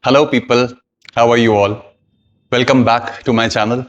Hello, people. How are you all? Welcome back to my channel.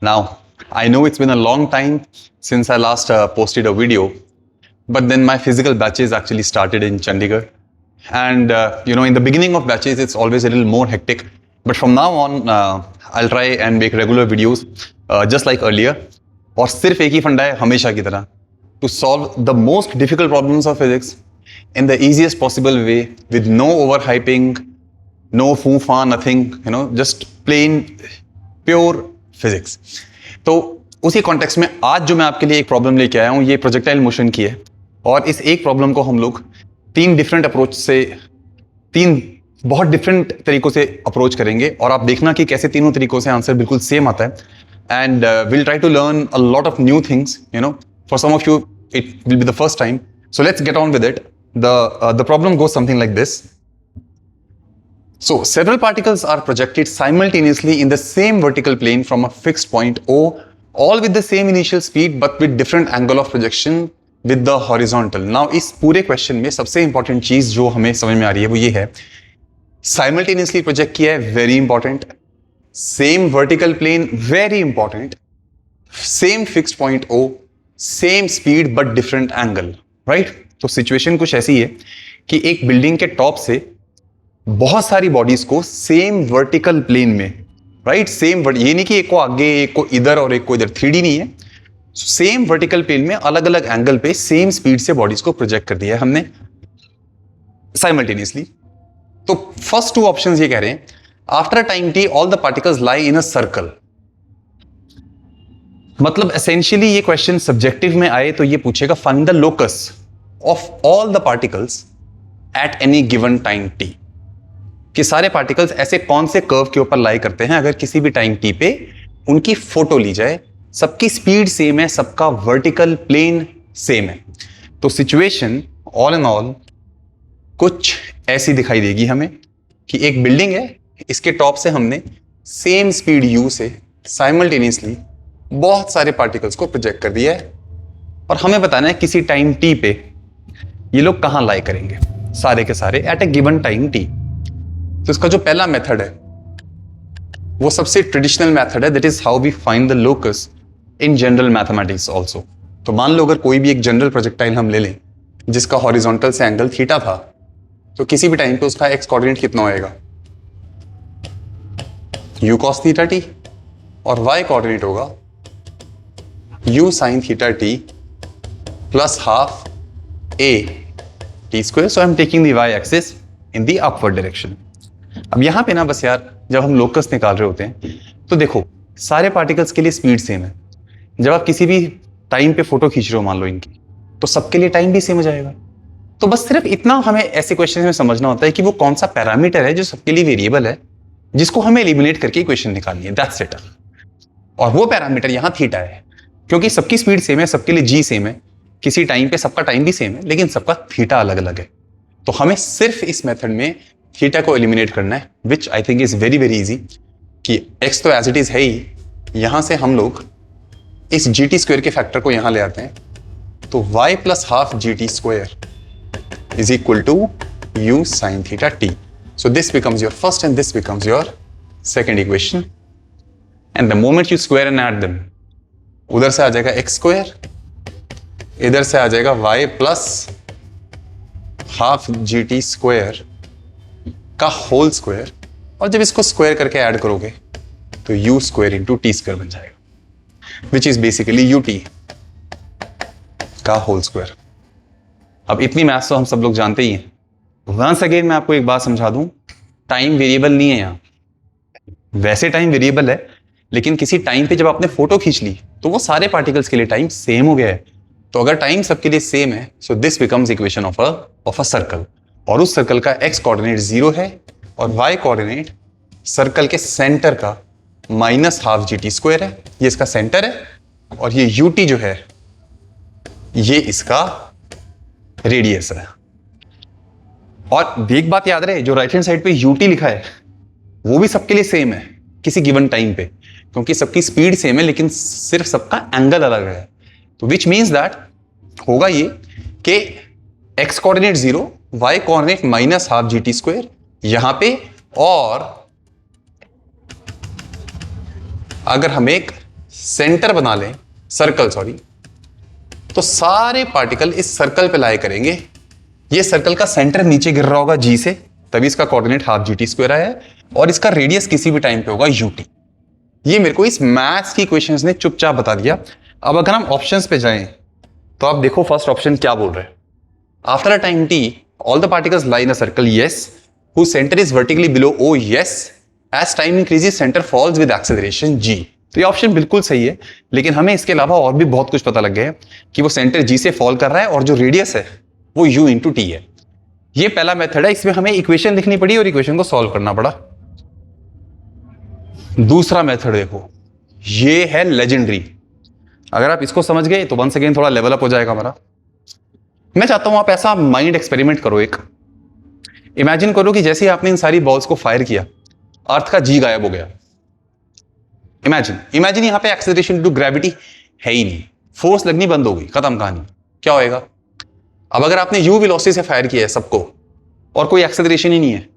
Now, I know it's been a long time since I last posted a video, but then my physical batches actually started in Chandigarh. And in the beginning of batches, it's always a little more hectic. But from now on, I'll try and make regular videos just like earlier. और सिर्फ एक ही फंडा है हमेशा की तरह to solve the most difficult problems of physics in the easiest possible way with no overhyping, no foo-fa, nothing, just plain pure physics. तो उसी कॉन्टेक्स्ट में आज जो मैं आपके लिए एक प्रॉब्लम लेके आया हूँ ये प्रोजेक्टाइल मोशन की है और इस एक प्रॉब्लम को हम लोग तीन बहुत डिफरेंट तरीकों से अप्रोच करेंगे और आप देखना कि कैसे तीनों तरीकों से आंसर बिल्कुल सेम आता है and will try to learn a lot of new things for some of you it will be the first time. So let's get on with it. The problem goes something like this. So several particles are projected simultaneously in the same vertical plane from a fixed point O, all with the same initial speed but with different angle of projection with the horizontal. Now इस पूरे question में सबसे important चीज जो हमें समझ में आ रही है वो ये है, साइमल्टेनियसली प्रोजेक्ट किया है, very important. Same vertical plane, very important. Same fixed point O, same speed but different angle, right? तो सिचुएशन कुछ ऐसी है कि एक बिल्डिंग के टॉप से बहुत सारी बॉडीज को सेम वर्टिकल प्लेन में, राइट, ये नहीं कि एक को आगे एक को इधर और एक को इधर, 3D नहीं है, सेम वर्टिकल प्लेन में अलग अलग एंगल पे सेम स्पीड से बॉडीज को प्रोजेक्ट कर दिया है हमने साइमल्टेनियसली. तो फर्स्ट टू ऑप्शंस ये कह रहे हैं, after time T all the particles lie in a circle. मतलब एसेंशियली ये क्वेश्चन सब्जेक्टिव में आए तो ये पूछेगा find the locus of all the particles at any given time T. कि सारे पार्टिकल्स ऐसे कौन से कर्व के ऊपर लाई करते हैं अगर किसी भी टाइम टी पे उनकी फोटो ली जाए, सबकी स्पीड सेम है, सबका वर्टिकल प्लेन सेम है. तो सिचुएशन ऑल इन ऑल कुछ ऐसी दिखाई देगी हमें कि एक बिल्डिंग है, इसके टॉप से हमने सेम स्पीड u से साइमल्टेनियसली बहुत सारे पार्टिकल्स को प्रोजेक्ट कर दिया है और हमें बताना है किसी टाइम t पे ये लोग कहां लाई करेंगे, सारे के सारे at a given time t. तो इसका जो पहला मेथड है वो सबसे ट्रेडिशनल मेथड है, that is how we find the locus in general mathematics also. तो मान लो अगर कोई भी एक जनरल प्रोजेक्टाइल हम ले लें जिसका हॉरिजॉन्टल से एंगल थीटा था, तो किसी भी टाइम पे उसका एक्स कोऑर्डिनेट कितना होएगा, u cos थीटा t, और y कोऑर्डिनेट होगा u sin theta t plus half a t square. So I am taking the y axis in the upward direction. अब यहां पे ना बस यार जब हम लोकस निकाल रहे होते हैं तो देखो सारे पार्टिकल्स के लिए स्पीड सेम है. जब आप किसी भी टाइम पे फोटो खींच रहे हो मान लो इनकी, तो सबके लिए टाइम भी सेम हो जाएगा. तो बस सिर्फ इतना हमें ऐसे क्वेश्चन में समझना होता है कि वो कौन सा पैरामीटर है जो सबके लिए वेरिएबल है जिसको हमें एलिमिनेट करके इक्वेशन निकालनी है, दैट्स इट. और वो पैरामीटर यहां थीटा है क्योंकि सबकी स्पीड सेम है, सबके लिए जी सेम है, किसी टाइम पे सबका टाइम भी सेम है लेकिन सबका थीटा अलग अलग है. तो हमें सिर्फ इस मेथड में थीटा को एलिमिनेट करना है, which I think is very very easy. कि एक्स तो एज इट इज है ही, यहां से हम लोग इस जी टी स्क्वायर के फैक्टर को यहां ले आते हैं, तो y plus half g t square is equal to u sin theta t. So this becomes your first and this becomes your second equation. And the moment you square and add them, उधर से आ जाएगा x square, इधर से आ जाएगा y plus half g t square का whole square, और जब इसको स्क्वायर करके ऐड करोगे तो u square into t square बन जाएगा, which is basically u t का होल स्क्वायर. अब इतनी मैथ्स तो हम सब लोग जानते ही हैं. वंस अगेन मैं आपको एक बात समझा दूं, टाइम वेरिएबल नहीं है यहां. वैसे टाइम वेरिएबल है लेकिन किसी टाइम पे जब आपने फोटो खींच ली तो वो सारे पार्टिकल्स के लिए टाइम सेम हो गया है. तो अगर टाइम सबके लिए सेम है, सो this becomes equation of a circle. और उस सर्कल का x कोऑर्डिनेट 0 है और y कोऑर्डिनेट सर्कल के सेंटर का minus half g t square है. ये इसका सेंटर है और ये यू टी जो है ये इसका रेडियस है. और एक बात याद रहे, जो राइट हैंड साइड पे यू टी लिखा है वो भी सबके लिए सेम है किसी गिवन टाइम पे, क्योंकि सबकी स्पीड सेम है लेकिन सिर्फ सबका एंगल अलग है. तो विच मीन्स दैट होगा ये कि x coordinate 0, y coordinate minus half g t square, यहां पे और अगर हम एक सेंटर बना लें, सर्कल सॉरी, तो सारे पार्टिकल इस सर्कल पे लाई करेंगे। ये सर्कल का सेंटर नीचे गिर रहा होगा जी से, तभी इसका coordinate half g t square आया है, और इसका रेडियस किसी भी टाइम पे होगा यूटी। ये मेरे को इस मैथ्स की क्वेश्चंस ने चुपचाप बता दिया। अब अगर हम ऑप्शंस पे जाएं तो आप देखो फर्स्ट ऑप्शन क्या बोल रहे हैं। After a time T all the particles lie in a circle, yes, whose center is vertically below O, yes, as time increases center falls with acceleration G। तो ये ऑप्शन बिल्कुल सही है, लेकिन हमें इसके अलावा और भी बहुत कुछ पता लग गया है कि वो सेंटर G से फॉल कर रहा है और जो रेडियस है वो U इंटू टी है। ये पहला मेथड है, इसमें हमें इक्वेशन लिखनी पड़ी और इक्वेशन को सॉल्व करना पड़ा। दूसरा मेथड देखो, ये है लेजेंडरी। अगर आप इसको समझ गए तो वंस अगेन थोड़ा लेवल अप हो जाएगा हमारा। मैं चाहता हूं आप ऐसा माइंड एक्सपेरिमेंट करो। एक इमेजिन करो कि जैसे ही आपने इन सारी बॉल्स को फायर किया, अर्थ का जी गायब हो गया। इमेजिन यहां पे एक्सेलरेशन ड्यू टू ग्रेविटी है ही नहीं, फोर्स लगनी बंद हो गई, खत्म कहानी। क्या होएगा? अब अगर आपने यू वेलोसिटी से फायर किया है सबको और कोई एक्सेलरेशन ही नहीं है,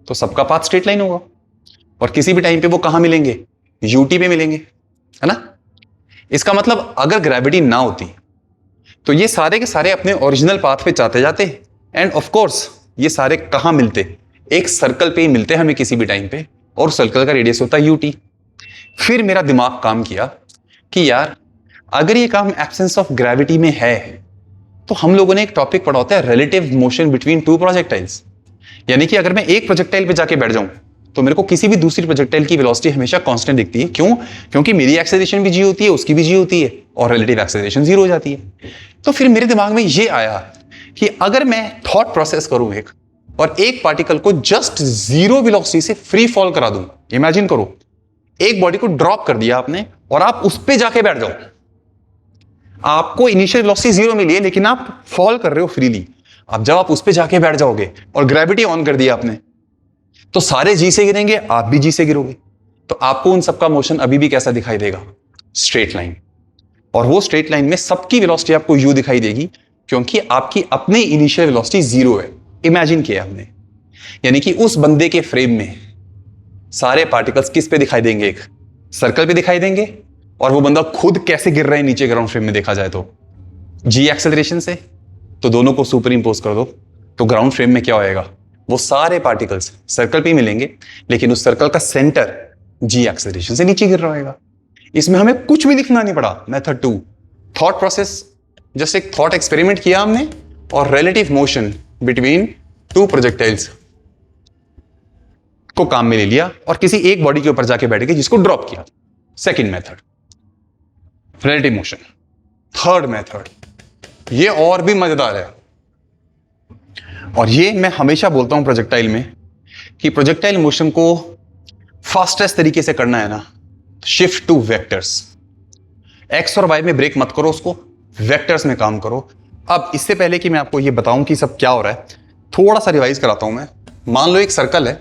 तो सबका पाथ स्ट्रेट लाइन होगा और किसी भी टाइम पे वो कहां मिलेंगे? यूटी पे मिलेंगे, है ना? इसका मतलब अगर ग्रेविटी ना होती तो ये सारे के सारे अपने ओरिजिनल पाथ पे जाते जाते, एंड ऑफ कोर्स ये सारे कहां मिलते? एक सर्कल पे ही मिलते हमें किसी भी टाइम पे, और सर्कल का रेडियस होता है यूटी। फिर मेरा दिमाग काम किया कि यार अगर ये काम एब्सेंस ऑफ ग्रेविटी में है, तो हम लोगों ने एक टॉपिक पढ़ा होता है relative motion between two projectiles. यानी कि अगर मैं एक प्रोजेक्टाइल पे जाके बैठ जाऊं तो मेरे को किसी भी दूसरी प्रोजेक्टाइल की वेलोसिटी हमेशा कांस्टेंट दिखती है। क्यों? क्योंकि मेरी एक्सेलरेशन भी जी होती है, उसकी भी जी होती है, और रिलेटिव एक्सेलरेशन जीरो हो जाती है। तो फिर मेरे दिमाग में ये आया कि अगर मैं थॉट प्रोसेस करूं एक, और एक पार्टिकल को जस्ट जीरो वेलोसिटी से फ्री फॉल करा दूं। इमेजिन करो एक बॉडी को ड्रॉप कर दिया आपने और आप उस पे जाके बैठ जाओ। आपको इनिशियल वेलोसिटी जीरो मिली है, लेकिन आप फॉल कर रहे हो फ्रीली। अब जब आप उस पे जाके बैठ जाओगे और ग्रेविटी ऑन कर दिया आपने, तो सारे जी से गिरेंगे, आप भी जी से गिरोगे। तो आपको उन सबका मोशन अभी भी कैसा दिखाई देगा? Straight line. और वो स्ट्रेट लाइन में सबकी वेलोसिटी आपको यू दिखाई देगी, क्योंकि आपकी अपनी इनिशियल वेलोसिटी जीरो है। इमेजिन किया हमने, यानी कि उस बंदे के फ्रेम में सारे पार्टिकल्स किस पे दिखाई देंगे? एक सर्कल पे दिखाई देंगे, और वो बंदा खुद कैसे गिर रहा है नीचे ग्राउंड फ्रेम में देखा जाए तो जी एक्सेलरेशन से। तो दोनों को सुपर इंपोज कर दो, तो ग्राउंड फ्रेम में क्या होएगा? वो सारे पार्टिकल्स सर्कल पे मिलेंगे, लेकिन उस सर्कल का सेंटर जी एक्सेलरेशन से नीचे गिर रहा होगा। इसमें हमें कुछ भी लिखना नहीं पड़ा। मेथड 2, थॉट प्रोसेस, जस्ट एक थॉट एक्सपेरिमेंट किया हमने और relative motion between two projectiles को काम में ले लिया और किसी एक बॉडी के ऊपर जाके बैठ गए जिसको ड्रॉप किया। Second method, relative motion. Third method, ये और भी मजेदार है, और ये मैं हमेशा बोलता हूं प्रोजेक्टाइल में कि प्रोजेक्टाइल मोशन को फास्टेस्ट तरीके से करना है ना, शिफ्ट टू वेक्टर्स। एक्स और वाई में ब्रेक मत करो, उसको वेक्टर्स में काम करो। अब इससे पहले कि मैं आपको ये बताऊं कि सब क्या हो रहा है, थोड़ा सा रिवाइज कराता हूं मैं। मान लो एक सर्कल है,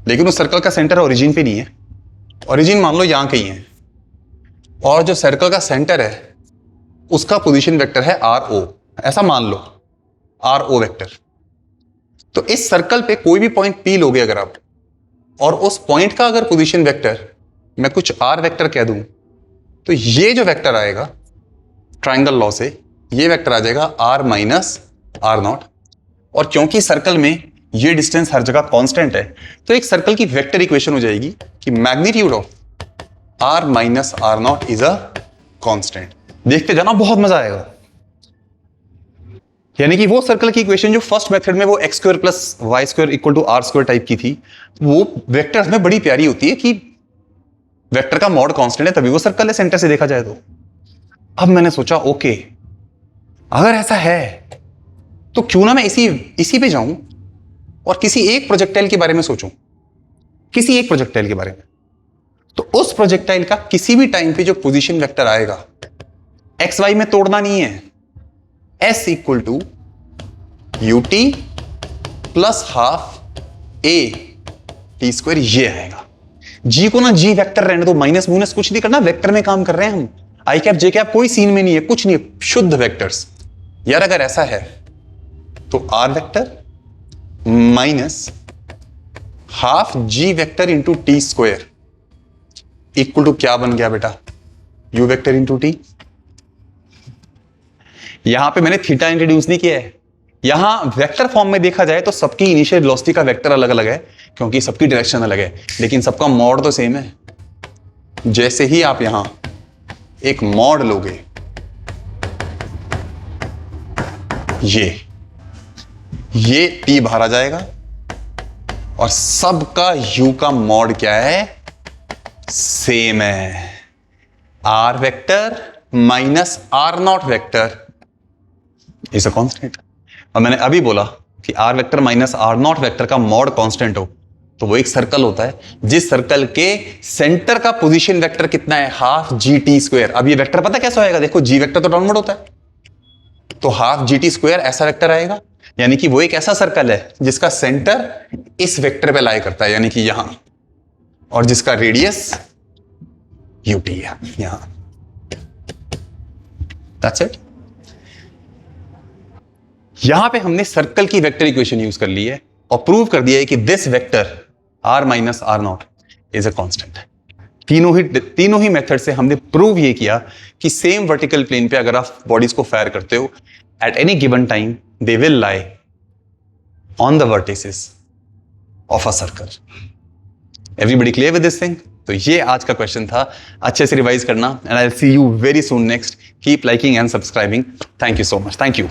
लेकिन उस सर्कल का सेंटर ओरिजिन पे नहीं है। ओरिजिन मान लो यहां कहीं है, और जो सर्कल का सेंटर है उसका पोजीशन वेक्टर है आर ओ, ऐसा मान लो आर ओ वेक्टर। तो इस सर्कल पे कोई भी पॉइंट पी लोगे अगर आप, और उस पॉइंट का अगर पोजीशन वेक्टर मैं कुछ आर वेक्टर कह दूं, तो ये जो वेक्टर आएगा ट्राइंगल लॉ से, ये वेक्टर आ जाएगा आर माइनस आर नॉट। और क्योंकि सर्कल में ये डिस्टेंस हर जगह कांस्टेंट है, तो एक सर्कल की वेक्टर इक्वेशन हो जाएगी कि magnitude of r minus r naught is a constant. देखते जाना, बहुत मजा आएगा। यानी कि वो सर्कल की इक्वेशन जो फर्स्ट मेथड में वो x square plus y square equal to r square type की थी, वो वेक्टर्स में बड़ी प्यारी होती है कि वेक्टर का मॉड कांस्टेंट है, तभी वो सर्कल है सेंटर से देखा जाए तो। अब मैंने सोचा ओके, अगर ऐसा है तो क्यों ना मैं इसी पे जाऊं और किसी एक प्रोजेक्टाइल के बारे में सोचूं, किसी एक प्रोजेक्टाइल के बारे में। तो उस प्रोजेक्टाइल का किसी भी टाइम पे जो पोजीशन वेक्टर आएगा, एक्स वाई में तोड़ना नहीं है, s equal to u t plus half a t square, ये आएगा। जी को ना जी वेक्टर रहने दो, माइनस माइनस कुछ नहीं करना, वेक्टर में काम कर रहे हैं हम। आई कैप जे कैप कोई सीन में नहीं है, कुछ नहीं है, शुद्ध वेक्टर्स। यार अगर ऐसा है तो r vector minus half g vector into t square equal to क्या बन गया बेटा, यू वेक्टर इंटू टी। यहां पे मैंने थीटा इंट्रोड्यूस नहीं किया है। यहां वेक्टर फॉर्म में देखा जाए तो सबकी इनिशियल वेलोसिटी का वेक्टर अलग अलग है क्योंकि सबकी डायरेक्शन अलग है, लेकिन सबका मॉड तो सेम है। जैसे ही आप यहां एक मॉड लोगे, ये टी बाहर आ जाएगा और सबका यू का मॉड क्या है, सेम है, r vector minus r naught vector is a constant. और मैंने अभी बोला कि r vector minus r naught vector का मॉड कांस्टेंट हो तो वो एक सर्कल होता है जिस सर्कल के सेंटर का पोजीशन वेक्टर कितना है, हाफ जी टी स्क्वायर। अब ये वेक्टर पता कैसे आएगा, देखो जी वेक्टर तो डाउनवर्ड होता है, तो हाफ जी टी स्क्वायर ऐसा वेक्टर आएगा, यानी कि वो एक ऐसा सर्कल है जिसका सेंटर इस वेक्टर पे लाई करता है, यानी कि यहां, और जिसका रेडियस यूटी है यहां। That's it. यहां पे हमने सर्कल की वेक्टर इक्वेशन यूज कर ली है और प्रूव कर दिया है कि this vector r minus r naught is a constant. तीनों ही मेथड से हमने प्रूव ये किया कि सेम वर्टिकल प्लेन पे अगर आप बॉडीज को फायर करते हो at any given time they will lie on the vertices of a circle. Everybody clear with this thing? तो ये आज का क्वेश्चन था, अच्छे से रिवाइज करना and I will see you very soon next. Keep liking and subscribing. Thank you so much. Thank you.